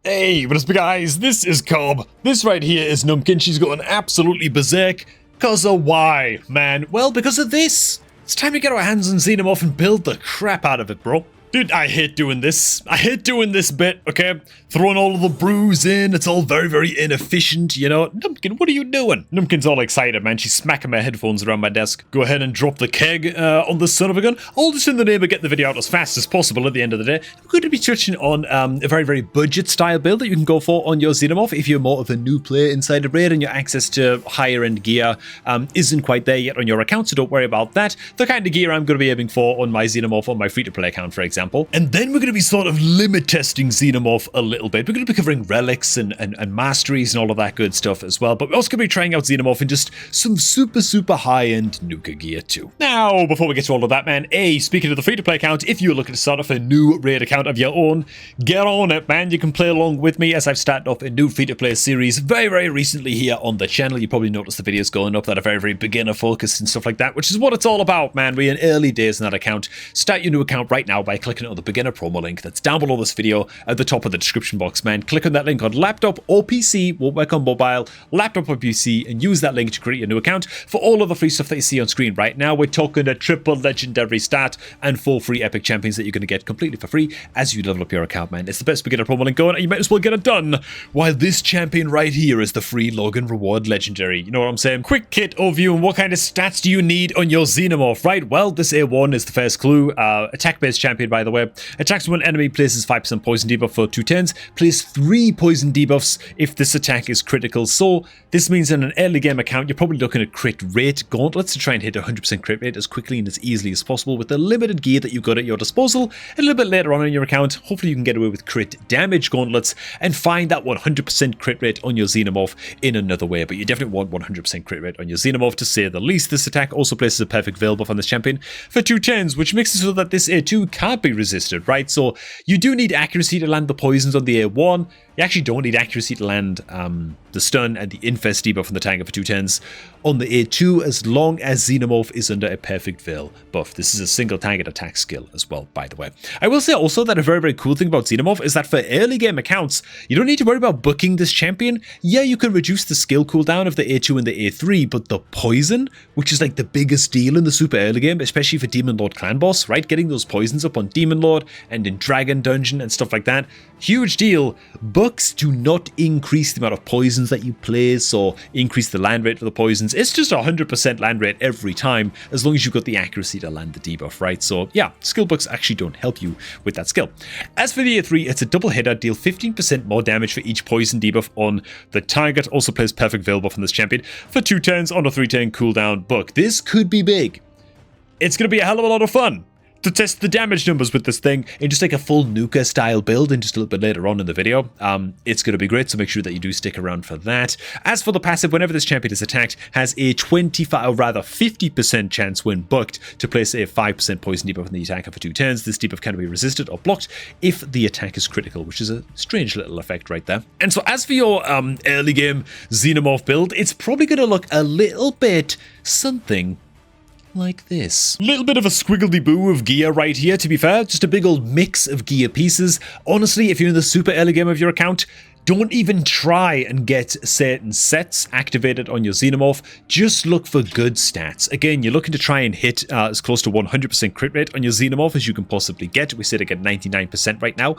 Hey, what is up guys, this is Cobb. This right here is Numpkin. She's going absolutely berserk. Cause of why, man? Well, because of this. It's time to get our hands on XENOMORPH and build the crap out of it, bro. Dude, I hate doing this. I hate doing this bit, okay? Throwing all of the brews in. It's all very, very inefficient, you know? Numpkin, what are you doing? Numpkin's all excited, man. She's smacking my headphones around my desk. Go ahead and drop the keg on the son of a gun. All just in the name of getting the video out as fast as possible at the end of the day. I'm going to be touching on a very, very budget-style build that you can go for on your XENOMORPH if you're more of a new player inside of Raid and your access to higher-end gear isn't quite there yet on your account, so don't worry about that. The kind of gear I'm going to be aiming for on my XENOMORPH on my free-to-play account, for example. And then we're going to be sort of limit testing XENOMORPH a little bit. We're going to be covering relics and masteries and all of that good stuff as well. But we're also going to be trying out XENOMORPH in just some super, super high-end Nuka gear too. Now, before we get to all of that, man, speaking of the free-to-play account, if you're looking to start off a new Raid account of your own, get on it, man. You can play along with me as I've started off a new free-to-play series very, very recently here on the channel. You probably noticed the videos going up that are very, very beginner-focused and stuff like that, which is what it's all about, man. We're in early days in that account. Start your new account right now by clicking on the beginner promo link that's down below this video at the top of the description box, man. Click on that link on laptop or PC, won't work on mobile, laptop or PC, and use that link to create your new account for all of the free stuff that you see on screen right now. We're talking a triple legendary start and 4 free epic champions that you're going to get completely for free as you level up your account, man. It's the best beginner promo link going, and you might as well get it done while this champion right here is the free login reward legendary. You know what I'm saying? Quick kit overview and what kind of stats do you need on your XENOMORPH, right? Well, this A1 is the first clue. Attack-based champion, by the way. Attacks when enemy places 5% poison debuff for 2 turns. Place 3 poison debuffs if this attack is critical. So this means in an early game account, you're probably looking at crit rate gauntlets to try and hit 100% crit rate as quickly and as easily as possible with the limited gear that you've got at your disposal. A little bit later on in your account, hopefully you can get away with crit damage gauntlets and find that 100% crit rate on your XENOMORPH in another way. But you definitely want 100% crit rate on your XENOMORPH to say the least. This attack also places a perfect veil buff on this champion for 2 turns, which makes it so that this A2 can't be resisted, right? So you do need accuracy to land the poisons on the A1. You actually don't need accuracy to land the stun and the infest debuff from the Tagoar for 2 turns on the A2 as long as XENOMORPH is under a perfect veil buff. This is a single target attack skill as well, by the way. I will say also that a very, very cool thing about XENOMORPH is that for early game accounts, you don't need to worry about booking this champion. Yeah, you can reduce the skill cooldown of the A2 and the A3, but the poison, which is like the biggest deal in the super early game, especially for Demon Lord Clan Boss, right? Getting those poisons up on Demon Lord and in Dragon Dungeon and stuff like that. Huge deal. Books do not increase the amount of poisons that you place or increase the land rate for the poisons. It's just 100% land rate every time as long as you've got the accuracy to land the debuff, right? So yeah, skill books actually don't help you with that skill. As for the A3, it's a double hitter, deal 15% more damage for each poison debuff on the target. Also plays perfect veil buff on this champion for 2 turns on a 3-turn cooldown book. This could be big. It's going to be a hell of a lot of fun to test the damage numbers with this thing in just like a full Nuka style build and just a little bit later on in the video. It's going to be great, so make sure that you do stick around for that. As for the passive, whenever this champion is attacked, has a 25 or rather 50% chance when booked to place a 5% poison debuff on the attacker for 2 turns. This debuff can be resisted or blocked if the attack is critical, which is a strange little effect right there. And so as for your early game XENOMORPH build, it's probably going to look a little bit something like this. A little bit of a squiggledy-boo of gear right here, to be fair. Just a big old mix of gear pieces. Honestly, if you're in the super early game of your account, don't even try and get certain sets activated on your XENOMORPH. Just look for good stats. Again, you're looking to try and hit as close to 100% crit rate on your XENOMORPH as you can possibly get. We say to get 99% right now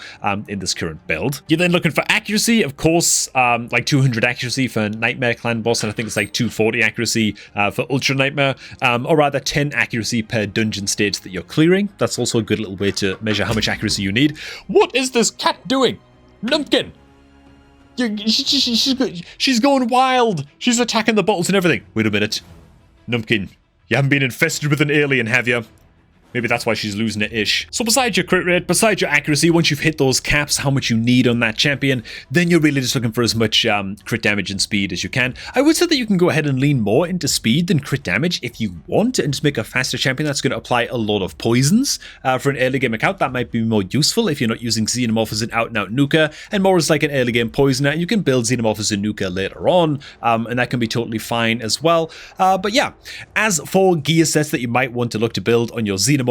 in this current build. You're then looking for accuracy, of course, like 200 accuracy for Nightmare Clan Boss, and I think it's like 240 accuracy for Ultra Nightmare, or rather 10 accuracy per dungeon stage that you're clearing. That's also a good little way to measure how much accuracy you need. What is this cat doing? Numpkin! She's going wild. She's attacking the bottles and everything. Wait a minute. Numpkin, you haven't been infested with an alien, have you? Maybe that's why she's losing it-ish. So besides your crit rate, besides your accuracy, once you've hit those caps, how much you need on that champion, then you're really just looking for as much crit damage and speed as you can. I would say that you can go ahead and lean more into speed than crit damage if you want, and just make a faster champion that's going to apply a lot of poisons. For an early game account, that might be more useful if you're not using XENOMORPH as an out-and-out nuker, and more as like an early game poisoner, and you can build XENOMORPH as a nuker later on, and that can be totally fine as well. But yeah, as for gear sets that you might want to look to build on your XENOMORPH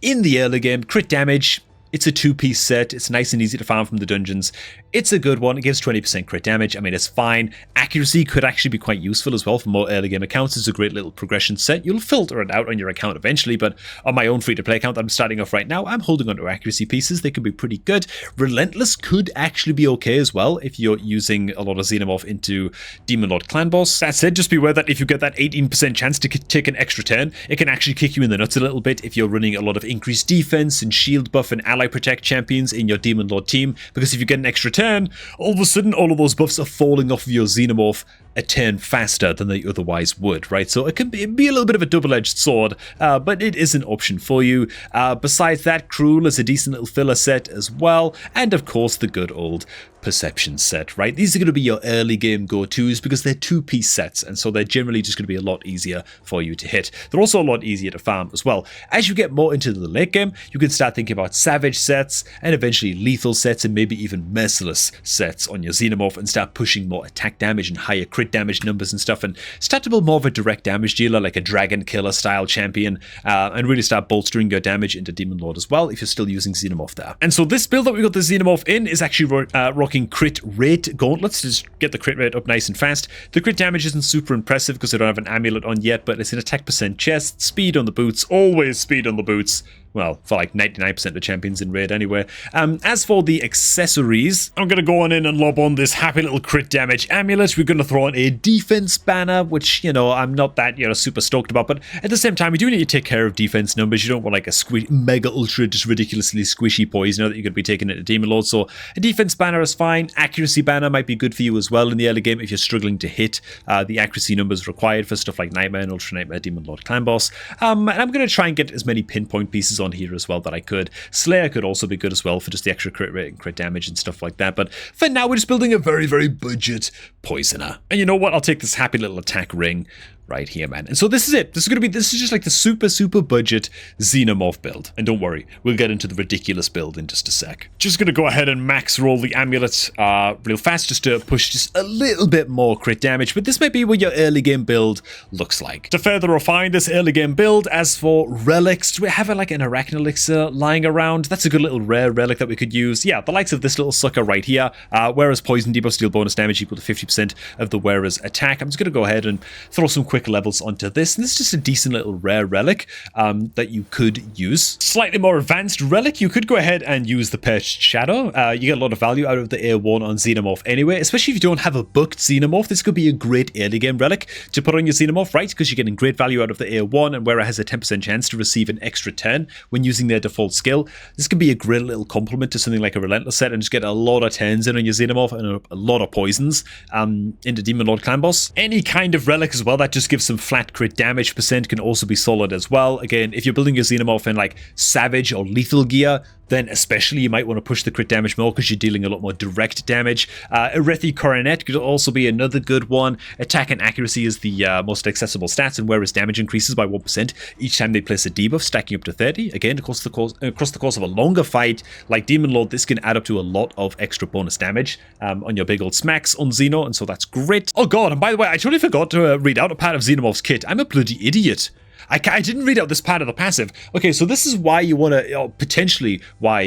in the early game, crit damage, It's a 2-piece set. It's nice and easy to farm from the dungeons. It's a good one. It gives 20% crit damage. I mean, it's fine. Accuracy could actually be quite useful as well for more early game accounts. It's a great little progression set. You'll filter it out on your account eventually, but on my own free-to-play account that I'm starting off right now, I'm holding on to accuracy pieces. They could be pretty good. Relentless could actually be okay as well if you're using a lot of Xenomorph into Demon Lord Clan Boss. That said, just beware that if you get that 18% chance to take an extra turn, it can actually kick you in the nuts a little bit if you're running a lot of increased defense and shield buff and ally protect champions in your Demon Lord team, because if you get an extra turn, all of a sudden all of those buffs are falling off of your Xenomorph a turn faster than they otherwise would, right? So it can be a little bit of a double-edged sword, but it is an option for you. Besides that, Cruel is a decent little filler set as well, and of course the good old Perception set, right? These are going to be your early game go-tos because they're 2-piece sets, and so they're generally just going to be a lot easier for you to hit. They're also a lot easier to farm as well. As you get more into the late game, you can start thinking about Savage sets and eventually lethal sets and maybe even merciless sets on your Xenomorph and start pushing more attack damage and higher crit damage numbers and stuff, and start to build more of a direct damage dealer like a Dragon Killer style champion, and really start bolstering your damage into Demon Lord as well if you're still using Xenomorph there. And so this build that we got the Xenomorph in is actually rocking crit rate gauntlets to just get the crit rate up nice and fast. The crit damage isn't super impressive because I don't have an amulet on yet, but it's an attack percent chest, speed on the boots, always speed on the boots. Well, for like 99% of champions in raid anyway. As for the accessories, I'm going to go on in and lob on this happy little crit damage amulet. We're going to throw on a defense banner, which, you know, I'm not that, super stoked about. But at the same time, you do need to take care of defense numbers. You don't want like a mega ultra just ridiculously squishy poison that you're going to be taking into Demon Lord. So a defense banner is fine. Accuracy banner might be good for you as well in the early game if you're struggling to hit the accuracy numbers required for stuff like Nightmare and Ultra Nightmare Demon Lord Clan Boss. And I'm going to try and get as many pinpoint pieces on here as well that I could. Slayer could also be good as well for just the extra crit rate and crit damage and stuff like that, but for now we're just building a very, very budget poisoner. And you know what? I'll take this happy little attack ring right here, man. And so this is it. This is just like the super budget Xenomorph build. And don't worry, we'll get into the ridiculous build in just a sec. Just gonna go ahead and max roll the amulet real fast just to push just a little bit more crit damage, but this might be what your early game build looks like. To further refine this early game build, as for relics, do we have like an arachnid elixir lying around? That's a good little rare relic that we could use. Yeah, the likes of this little sucker right here. Wearer's poison debuff, steal bonus damage equal to 50% of the wearer's attack. I'm just gonna go ahead and throw some quick levels onto this, and this is just a decent little rare relic that you could use. Slightly more advanced relic, you could go ahead and use the Perched Shadow. You get a lot of value out of the A1 on Xenomorph anyway, especially if you don't have a booked Xenomorph. This could be a great early game relic to put on your Xenomorph, right? Because you're getting great value out of the A1, and Wearer has a 10% chance to receive an extra turn when using their default skill. This could be a great little complement to something like a Relentless set and just get a lot of turns in on your Xenomorph and a lot of poisons into Demon Lord Clan Boss. Any kind of relic as well that just gives some flat crit damage percent can also be solid as well. Again, if you're building your Xenomorph in like Savage or Lethal gear, then especially you might want to push the crit damage more because you're dealing a lot more direct damage. Erethi Coronet could also be another good one. Attack and accuracy is the most accessible stats, and whereas damage increases by 1% each time they place a debuff, stacking up to 30. Again, across the course of a longer fight like Demon Lord, this can add up to a lot of extra bonus damage on your big old smacks on Xeno, and so that's great. Oh god, and by the way, I totally forgot to read out a part of Xenomorph's kit. I'm a bloody idiot. I didn't read out this part of the passive. Okay, so this is why you want to, potentially why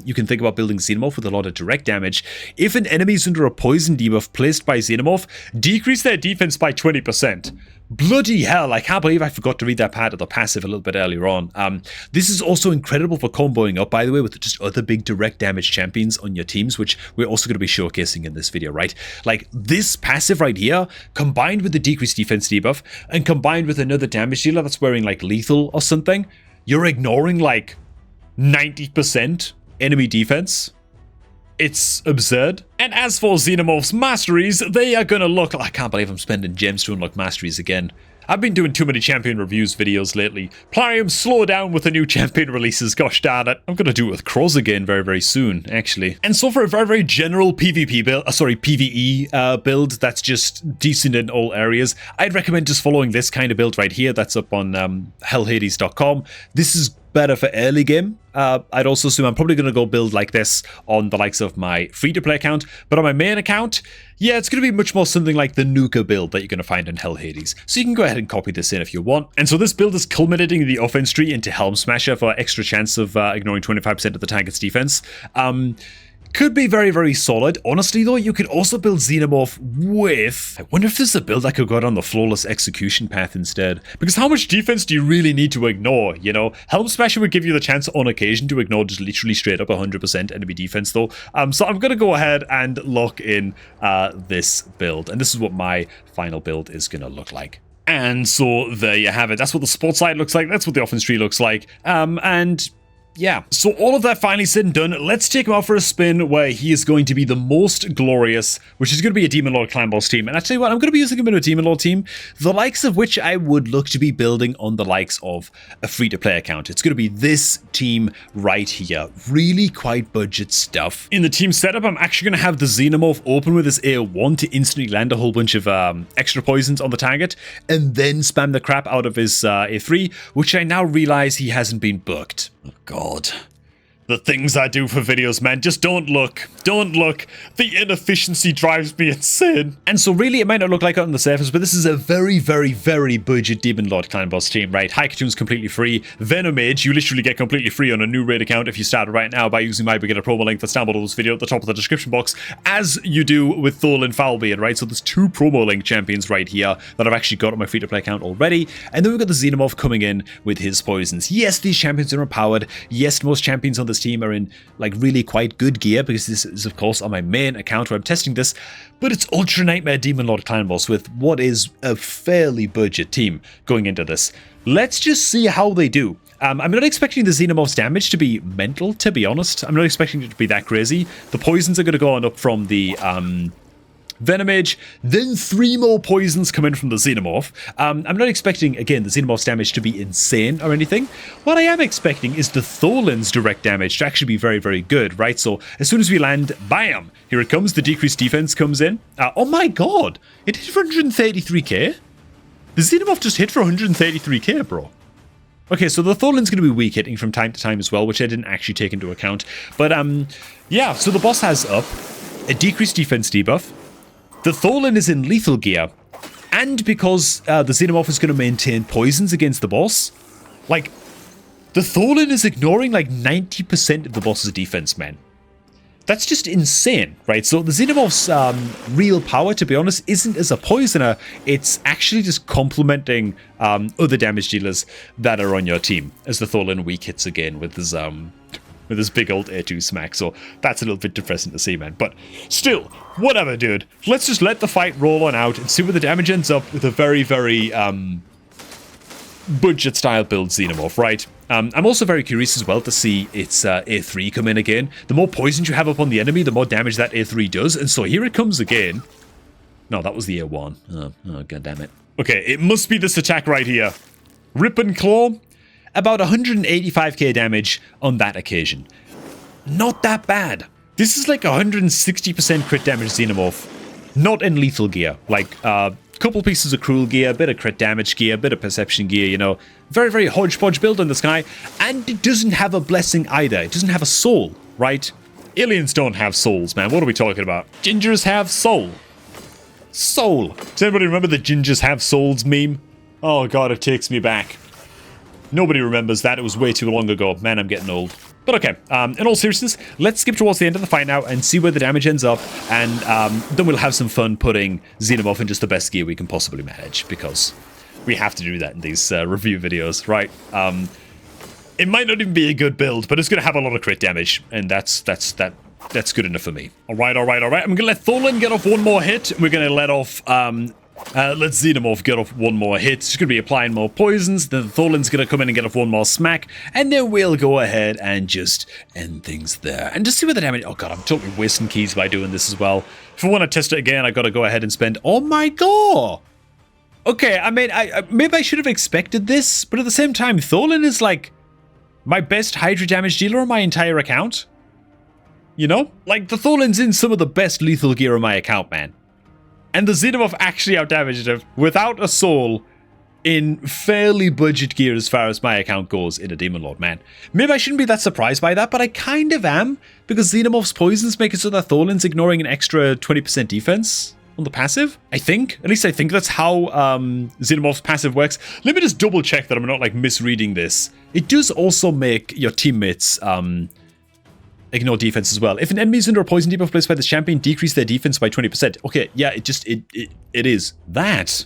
you can think about building Xenomorph with a lot of direct damage. If an enemy is under a poison debuff placed by Xenomorph, decrease their defense by 20%. Bloody hell, I can't believe I forgot to read that part of the passive a little bit earlier on. This is also incredible for comboing up, by the way, with just other big direct damage champions on your teams, which we're also going to be showcasing in this video, right? Like, this passive right here, combined with the decreased defense debuff, and combined with another damage dealer that's wearing, like, lethal or something, you're ignoring, like, 90% enemy defense. It's absurd. And as for Xenomorph's Masteries, they are gonna look... I can't believe I'm spending gems to unlock Masteries again. I've been doing too many champion reviews videos lately. Plarium, slow down with the new champion releases, gosh darn it. I'm gonna do it with Crows again very, very soon, actually. And so for a very, very general PvP build, PvE build that's just decent in all areas, I'd recommend just following this kind of build right here that's up on hellhades.com. This is better for early game. I'd also assume I'm probably going to go build like this on the likes of my free-to-play account, but on my main account, yeah, it's going to be much more something like the Nuka build that you're going to find in Hell Hades. So you can go ahead and copy this in if you want. And so this build is culminating the offense tree into Helm Smasher for extra chance of ignoring 25% of the target's defense. Could be very, very solid. Honestly, though, you could also build Xenomorph with... I wonder if there's a build that could go down the flawless execution path instead. Because how much defense do you really need to ignore, you know? Helm Smasher would give you the chance on occasion to ignore just literally straight up 100% enemy defense, though. So I'm going to go ahead and lock in this build. And this is what my final build is going to look like. And so there you have it. That's what the sports side looks like. That's what the offense tree looks like. And... yeah, so all of that finally said and done, let's take him out for a spin where he is going to be the most glorious, which is going to be a Demon Lord Clan Boss team. And I tell you what, I'm going to be using him in a Demon Lord team, the likes of which I would look to be building on the likes of a free-to-play account. It's going to be this team right here. Really quite budget stuff. In the team setup, I'm actually going to have the Xenomorph open with his A1 to instantly land a whole bunch of extra poisons on the target, and then spam the crap out of his A3, which I now realize he hasn't been booked. Oh, God. The things I do for videos, man. Just don't look. Don't look. The inefficiency drives me insane. And so really, it might not look like it on the surface, but this is a very, very, very budget Demon Lord Clan Boss team, right? Haikatoon's completely free. Venomage, you literally get completely free on a new raid account if you start right now by using my beginner promo link that's down below this video at the top of the description box, as you do with Tholin Foulbeard, right? So there's 2 promo link champions right here that I've actually got on my free-to-play account already. And then we've got the Xenomorph coming in with his poisons. Yes, these champions are empowered. Yes, most champions on this team are in like really quite good gear, because this is of course on my main account where I'm testing this, but it's Ultra Nightmare Demon Lord Clan Boss with what is a fairly budget team going into this. Let's just see how they do. I'm not expecting the Xenomorph's damage to be mental, to be honest. I'm not expecting it to be that crazy. The poisons are going to go on up from the Venomage, then 3 more poisons come in from the Xenomorph. I'm not expecting, again, the Xenomorph's damage to be insane or anything. What I am expecting is the Tholin's direct damage to actually be very, very good, right? So as soon as we land, bam, here it comes. The decreased defense comes in. Oh my God, it hit for 133k? The Xenomorph just hit for 133k, bro. Okay, so the Tholin's going to be weak hitting from time to time as well, which I didn't actually take into account. But yeah, so the boss has up a decreased defense debuff. The Tholin is in lethal gear, and because the Xenomorph is going to maintain poisons against the boss, like, the Tholin is ignoring like 90% of the boss's defense, man. That's just insane, right? So the Xenomorph's real power, to be honest, isn't as a poisoner. It's actually just complementing other damage dealers that are on your team, as the Tholin weak hits again with his big old A2 smack. So that's a little bit depressing to see, man. But still, whatever, dude. Let's just let the fight roll on out and see where the damage ends up with a very, very budget-style build Xenomorph, right? I'm also very curious as well to see its A3 come in again. The more poisons you have up on the enemy, the more damage that A3 does. And so here it comes again. No, that was the A1. Oh, god damn it. Okay, it must be this attack right here. Rip and Claw. About 185k damage on that occasion. Not that bad. This is like 160% crit damage Xenomorph. Not in lethal gear. Like, couple pieces of cruel gear, a bit of crit damage gear, a bit of perception gear, you know. Very, very hodgepodge build on this guy. And it doesn't have a blessing either. It doesn't have a soul, right? Aliens don't have souls, man. What are we talking about? Gingers have soul. Soul. Does anybody remember the gingers have souls meme? Oh god, it takes me back. Nobody remembers that. It was way too long ago. Man, I'm getting old. But okay, in all seriousness, let's skip towards the end of the fight now and see where the damage ends up, and then we'll have some fun putting Xenomorph in just the best gear we can possibly manage, because we have to do that in these review videos, right? It might not even be a good build, but it's going to have a lot of crit damage, and that's good enough for me. All right. I'm going to let Tholin get off one more hit. We're going to let off... let Xenomorph get off one more hit. She's going to be applying more poisons. Then Tholin's going to come in and get off one more smack. And then we'll go ahead and just end things there. And just see where the damage... Oh god, I'm totally wasting keys by doing this as well. If I want to test it again, I got to go ahead and spend... Oh my god! Okay, I mean, maybe I should have expected this, but at the same time, Tholin is like my best Hydra damage dealer on my entire account. You know? Like, the Tholin's in some of the best lethal gear on my account, man. And the Xenomorph actually outdamaged him without a soul in fairly budget gear as far as my account goes in a Demon Lord, man. Maybe I shouldn't be that surprised by that, but I kind of am, because Xenomorph's poisons make it so that Tholin's ignoring an extra 20% defense on the passive, I think. At least I think that's how Xenomorph's passive works. Let me just double check that I'm not like misreading this. It does also make your teammates ignore defense as well. If an enemy is under a poison debuff placed by the champion, decrease their defense by 20%. Okay, yeah, it is. That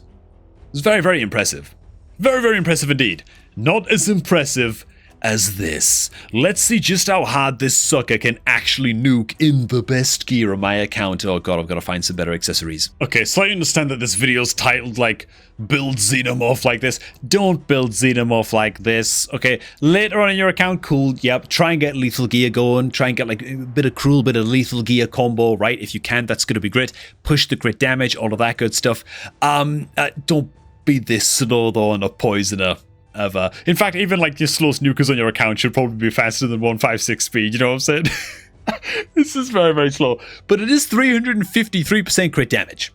is very, very impressive. Very, very impressive indeed. Not as impressive as this. Let's see just how hard this sucker can actually nuke in the best gear on my account. Oh god, I've got to find some better accessories. Okay, so I understand that this video's titled like build Xenomorph like this. Don't build Xenomorph like this. Okay, later on in your account, cool, yep, try and get lethal gear going. Try and get like a bit of cruel, bit of lethal gear combo, right? If you can, that's going to be great. Push the crit damage, all of that good stuff. Don't be this slow though on a poisoner. Ever. In fact, even like your slowest nukers on your account should probably be faster than 156 speed, you know what I'm saying? This is very, very slow. But it is 353% crit damage.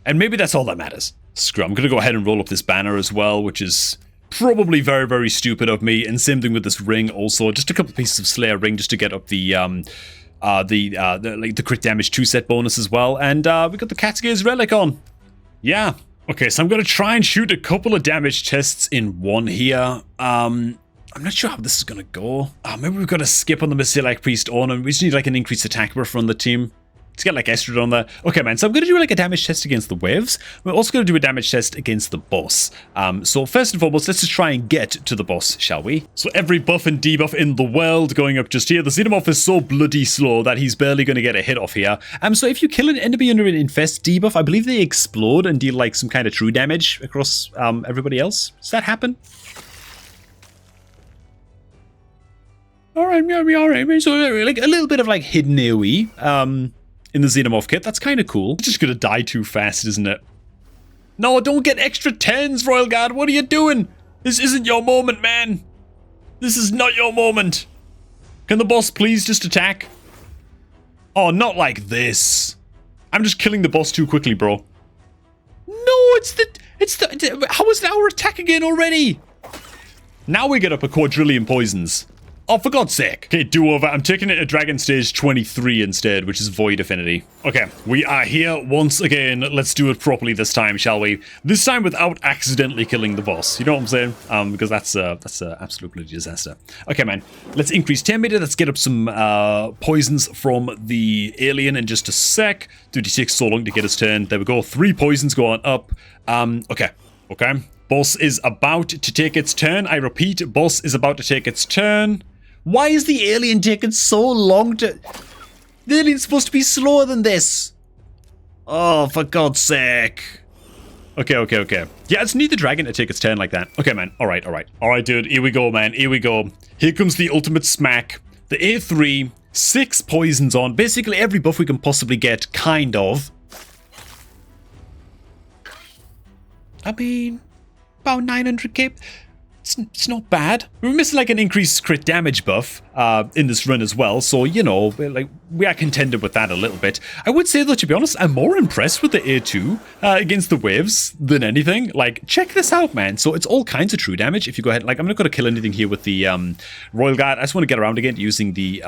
And maybe that's all that matters. Screw, I'm going to go ahead and roll up this banner as well, which is probably very, very stupid of me. And same thing with this ring also. Just a couple pieces of Slayer ring just to get up the crit damage 2-set bonus as well. And we got the Cat's Gaze Relic on. Yeah. Okay, so I'm going to try and shoot a couple of damage tests in one here. I'm not sure how this is going to go. Maybe we've got to skip on the Basilic Priest on, and we just need like an increased attack buff from the team. Let's get like Estrid on there. Okay, man, so I'm going to do like a damage test against the waves. We're also going to do a damage test against the boss. So first and foremost, let's just try and get to the boss, shall we? So every buff and debuff in the world going up just here. The Xenomorph is so bloody slow that he's barely going to get a hit off here. So if you kill an enemy under an infest debuff, I believe they explode and deal like some kind of true damage across everybody else. Does that happen? Alright, so like a little bit of like hidden AoE. In the Xenomorph kit. That's kind of cool. It's just gonna die too fast, isn't it? No, don't get extra 10s, Royal Guard. What are you doing? This isn't your moment, man. This is not your moment. Can the boss please just attack? Oh, not like this. I'm just killing the boss too quickly, bro. No, how was our attack again already? Now we get up a quadrillion poisons. Oh, for God's sake. Okay, do-over. I'm taking it to Dragon Stage 23 instead, which is Void Affinity. Okay, we are here once again. Let's do it properly this time, shall we? This time without accidentally killing the boss. You know what I'm saying? Because that's absolutely disaster. Okay, man. Let's increase 10 meter. Let's get up some poisons from the alien in just a sec. Dude, it takes so long to get his turn. There we go. 3 poisons going up. Okay. Boss is about to take its turn. I repeat, boss is about to take its turn. Why is the alien taking so long to... The alien's supposed to be slower than this. Oh, for God's sake. Okay. Yeah, I just need the dragon to take its turn like that. Okay, man. All right. All right, dude. Here we go, man. Here we go. Here comes the ultimate smack. The A3, 6 poisons on. Basically, every buff we can possibly get, kind of. I mean... about 900k. It's not bad. We're missing like an increased crit damage buff in this run as well, so you know, like we are contended with that a little bit. I would say though, to be honest, I'm more impressed with the A2 against the waves than anything. Like, check this out, man. So it's all kinds of true damage. If you go ahead, like I'm not going to kill anything here with the Royal Guard. I just want to get around again using the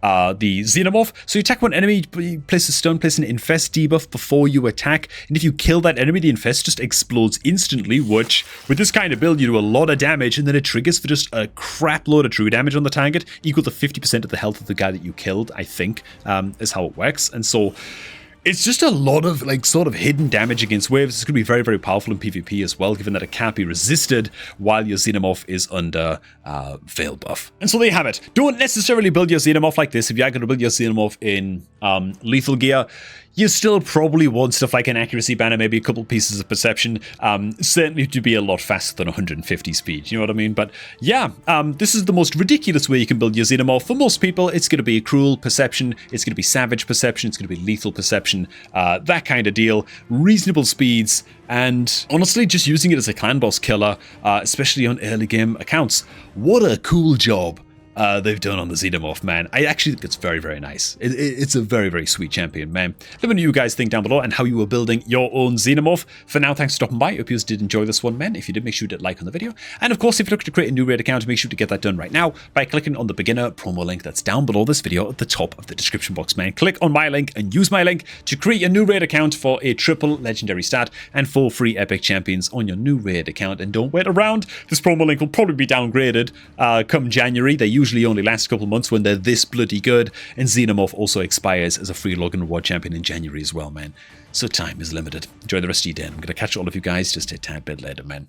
Xenomorph. So you attack one enemy, you place a stun, place an infest debuff before you attack, and if you kill that enemy, the infest just explodes instantly, which with this kind of build you do a lot of damage, and then it triggers for just a crap load of true damage on the target, equal to 50% of the health of the guy that you killed, I think, is how it works. And so it's just a lot of like sort of hidden damage against waves. It's going to be very, very powerful in PvP as well, given that it can't be resisted while your Xenomorph is under Veil buff. And so there you have it. Don't necessarily build your Xenomorph like this. If you are going to build your Xenomorph in lethal gear, you still probably want stuff like an accuracy banner, maybe a couple pieces of perception, certainly to be a lot faster than 150 speed, you know what I mean? But yeah, this is the most ridiculous way you can build your Xenomorph. For most people, it's going to be cruel perception, it's going to be savage perception, it's going to be lethal perception, that kind of deal, reasonable speeds, and honestly, just using it as a clan boss killer, especially on early game accounts. What a cool job they've done on the Xenomorph, man. I actually think it's very, very nice. It's a very, very sweet champion, man. Let me know what you guys think down below and how you were building your own Xenomorph. For now, thanks for stopping by. I hope you did enjoy this one, man. If you did, make sure to like on the video. And of course, if you're looking to create a new raid account, make sure to get that done right now by clicking on the beginner promo link that's down below this video at the top of the description box, man. Click on my link and use my link to create your new raid account for a triple legendary stat and 4 free epic champions on your new raid account. And don't wait around. This promo link will probably be downgraded come January. They usually only last a couple months when they're this bloody good. And Xenomorph also expires as a free login reward champion in January as well, man. So time is limited. Enjoy the rest of your day. I'm going to catch all of you guys just a tad bit later, man.